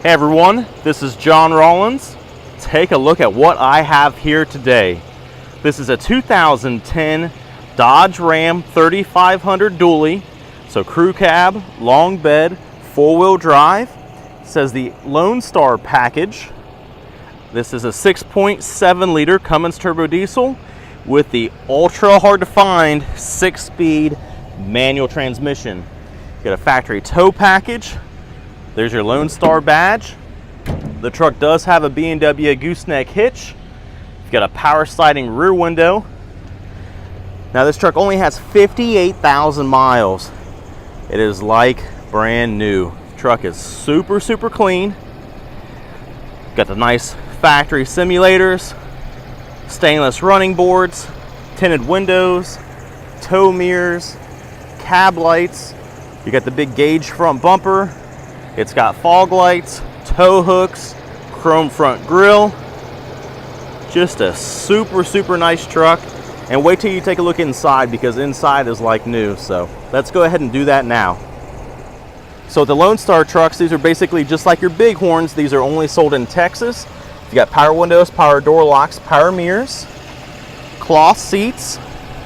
Hey everyone, this is John Rollins. Take a look at what I have here today. This is a 2010 Dodge Ram 3500 Dually. So crew cab, long bed, four-wheel drive. It says the Lone Star package. This is a 6.7 liter Cummins turbo diesel with the ultra hard to find 6-speed manual transmission. Get a factory tow package. There's your Lone Star badge. The truck does have a B&W Gooseneck hitch. You've got a power sliding rear window. Now this truck only has 58,000 miles. It is like brand new. The truck is super clean. Got the nice factory simulators, stainless running boards, tinted windows, tow mirrors, cab lights. You got the big gauge front bumper. It's got fog lights, tow hooks, chrome front grille. Just a super nice truck. And wait till you take a look inside, because inside is like new. So let's go ahead and do that now. So the Lone Star trucks, these are basically just like your Bighorns. These are only sold in Texas. You got power windows, power door locks, power mirrors, cloth seats.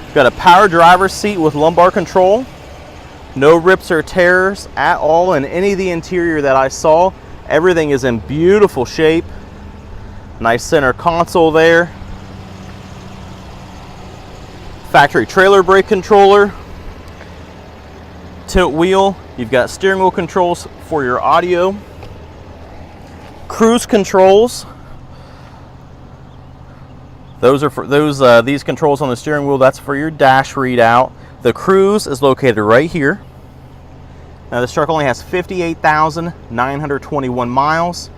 You've got a power driver's seat with lumbar control. No rips or tears at all in any of the interior that I saw. Everything is in beautiful shape. Nice center console there. Factory trailer brake controller. Tilt wheel. You've got steering wheel controls for your audio. Cruise controls. Those are for these controls on the steering wheel. That's for your dash readout. The cruise is located right here. Now this truck only has 58,921 miles.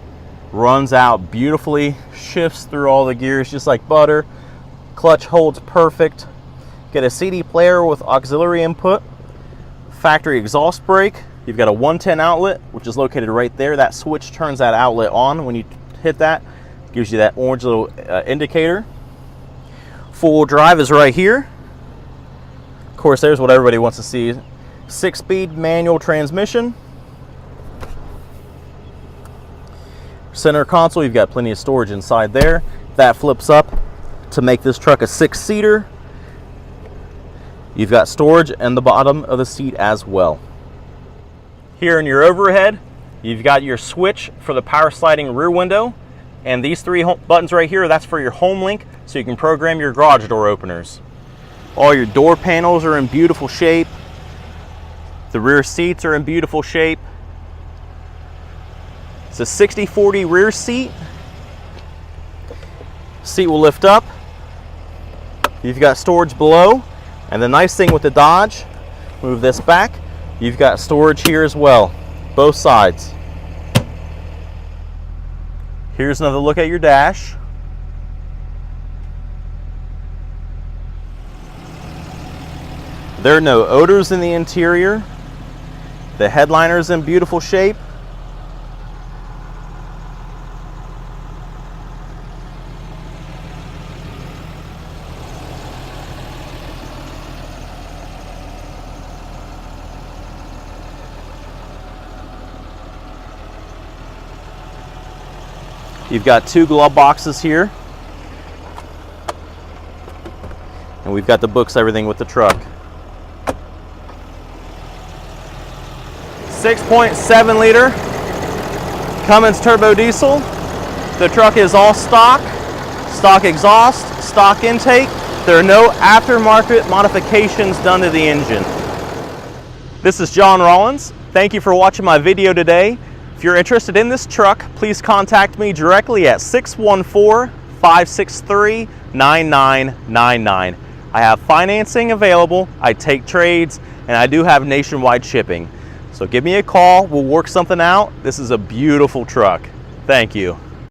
Runs out beautifully, shifts through all the gears just like butter. Clutch holds perfect. Get a CD player with auxiliary input. Factory exhaust brake. You've got a 110 outlet, which is located right there. That switch turns that outlet on when you hit that. Gives you that orange little indicator. Full drive is right here. Of course, there's what everybody wants to see. 6-speed manual transmission. Center console, you've got plenty of storage inside there. That flips up to make this truck a 6-seater. You've got storage in the bottom of the seat as well. Here in your overhead, you've got your switch for the power sliding rear window. And these three buttons right here, that's for your home link, so you can program your garage door openers. All your door panels are in beautiful shape. The rear seats are in beautiful shape. It's a 60/40 rear seat. Seat will lift up. You've got storage below. And the nice thing with the Dodge, move this back, you've got storage here as well, both sides. Here's another look at your dash. There are no odors in the interior. The headliner is in beautiful shape. You've got 2 glove boxes here. And we've got the books, everything with the truck. 6.7 liter Cummins turbo diesel. The truck is all stock exhaust, stock intake. There are no aftermarket modifications done to the engine. This is John Rollins. Thank you for watching my video today. If you're interested in this truck, please contact me directly at 614-563-9999. I have financing available, I take trades, and I do have nationwide shipping. So give me a call, we'll work something out. This is a beautiful truck. Thank you.